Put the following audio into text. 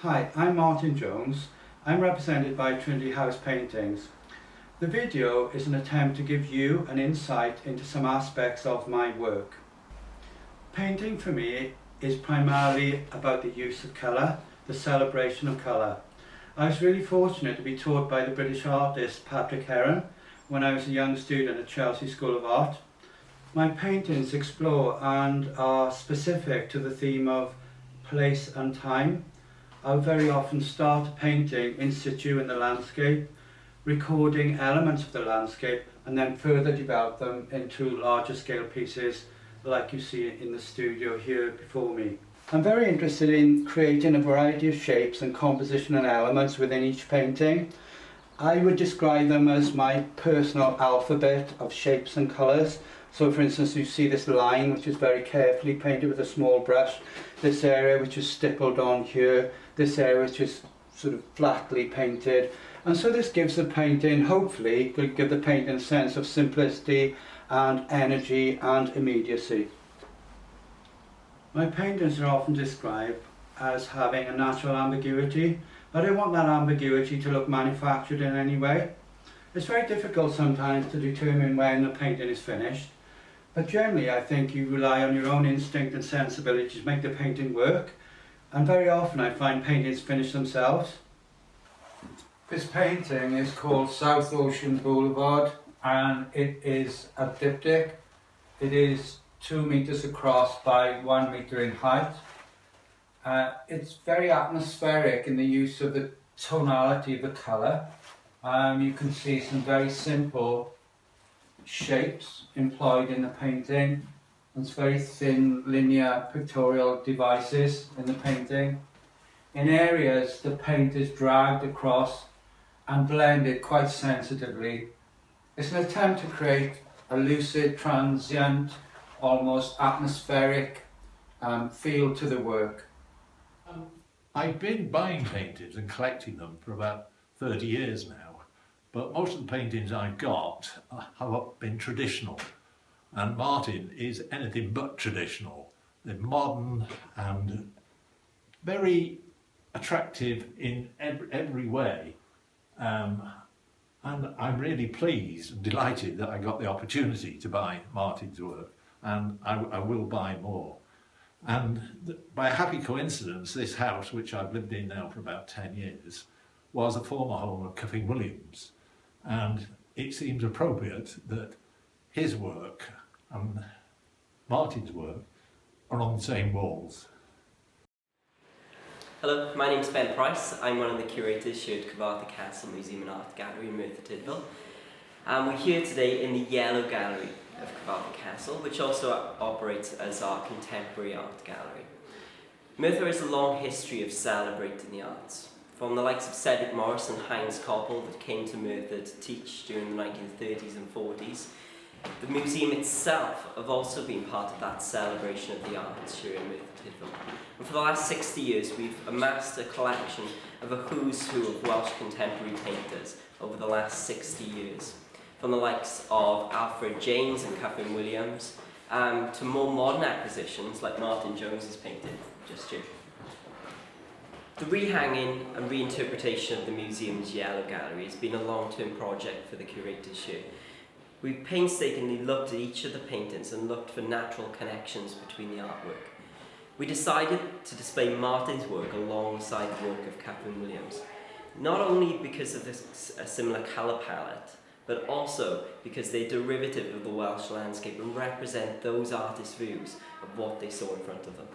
Hi, I'm Martyn Jones. I'm represented by Trinity House Paintings. The video is an attempt to give you an insight into some aspects of my work. Painting for me is primarily about the use of colour, the celebration of colour. I was really fortunate to be taught by the British artist Patrick Heron when I was a young student at Chelsea School of Art. My paintings explore and are specific to the theme of place and time. I'll very often start a painting in situ in the landscape, recording elements of the landscape and then further develop them into larger scale pieces like you see in the studio here before me. I'm very interested in creating a variety of shapes and composition and elements within each painting. I would describe them as my personal alphabet of shapes and colours. So for instance, you see this line which is very carefully painted with a small brush, this area which is stippled on here, this area which is sort of flatly painted. And so this gives the painting, hopefully, will give the painting a sense of simplicity and energy and immediacy. My paintings are often described as having a natural ambiguity. I don't want that ambiguity to look manufactured in any way. It's very difficult sometimes to determine when the painting is finished, but generally I think you rely on your own instinct and sensibility to make the painting work, and very often I find paintings finish themselves. This painting is called South Ocean Boulevard, and it is a diptych. It is 2 meters across by 1 meter in height. It's very atmospheric in the use of the tonality of the colour. You can see some very simple shapes employed in the painting. It's very thin linear pictorial devices in the painting. In areas the paint is dragged across and blended quite sensitively. It's an attempt to create a lucid, transient, almost atmospheric feel to the work. I've been buying paintings and collecting them for about 30 years now, but most of the paintings I've got have been traditional, and Martyn is anything but traditional. They're modern and very attractive in every way, and I'm really pleased and delighted that I got the opportunity to buy Martyn's work, and I will buy more. And by a happy coincidence, this house, which I've lived in now for about 10 years, was a former home of Captain Williams. And it seems appropriate that his work and Martyn's work are on the same walls. Hello, my name's Ben Price. I'm one of the curators here at Carmarthen Castle Museum and Art Gallery in Merthyr Tydfil. We're here today in the Yellow Gallery of Carmarthen Castle, which also operates as our contemporary art gallery. Merthyr has a long history of celebrating the arts, from the likes of Cedric Morris and Heinz Koppel that came to Merthyr to teach during the 1930s and 40s. The museum itself have also been part of that celebration of the arts here in Merthyr Tydfil. And for the last 60 years we've amassed a collection of a who's who of Welsh contemporary painters over the last 60 years. From the likes of Alfred James and Captain Williams, to more modern acquisitions like Martyn Jones's painting just here. The rehanging and reinterpretation of the museum's Yellow Gallery has been a long-term project for the curators here. We've painstakingly looked at each of the paintings and looked for natural connections between the artwork. We decided to display Martyn's work alongside the work of Captain Williams, not only because of a similar colour palette, but also because they're derivative of the Welsh landscape and represent those artists' views of what they saw in front of them.